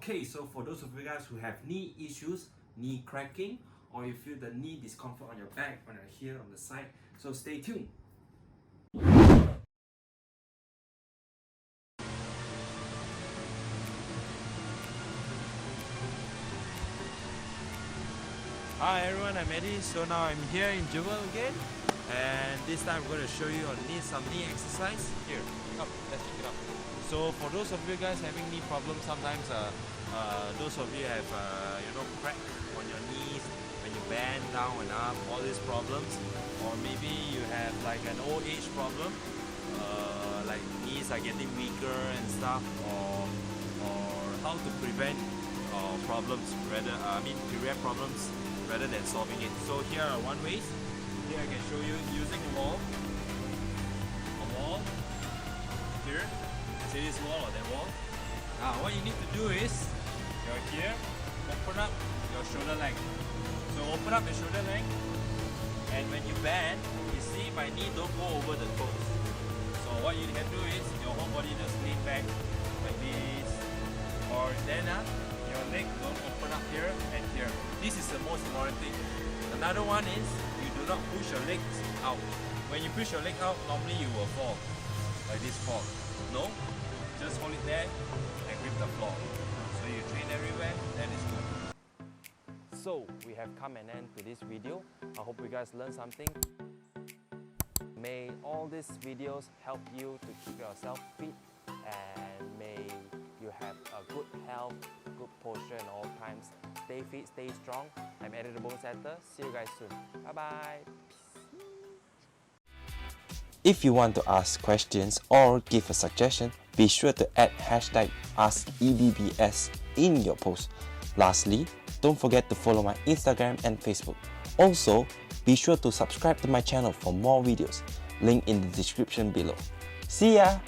Okay, so for those of you guys who have knee issues, knee cracking, or you feel the knee discomfort on your back, on your heel, on the side, so stay tuned. Hi everyone, I'm Eddie. So now I'm here in Jewel again, and this time I'm going to show you some knee exercise. Here, up, let's pick it up. So for those of you guys having knee problems, sometimes those of you have crack on your knees when you bend down and up, all these problems, or maybe you have like an old age problem, like knees are getting weaker and stuff, or how to prevent problems prevent problems rather than solving it. So here are one ways. Here I can show you using a wall. Here. See this wall or that wall? Now what you need to do is, you're here, open up your shoulder length. So open up your shoulder length, and when you bend, you see my knee don't go over the toes. So what you can do is, your whole body just lean back like this, or then your leg don't open up here and here. This is the most important thing. Another one is, you do not push your legs out. When you push your leg out, normally you will fall, like this fall. No, just hold it there and grip the floor. So you train everywhere, that is good. So we have come an end to this video. I hope you guys learned something. May all these videos help you to keep yourself fit, and may you have a good health, good posture in all times. Stay fit, stay strong. I'm Eddie the Bone Setter. See you guys soon. Bye bye. If you want to ask questions or give a suggestion, be sure to add #AskEDBS in your post. Lastly, don't forget to follow my Instagram and Facebook. Also, be sure to subscribe to my channel for more videos. Link in the description below. See ya!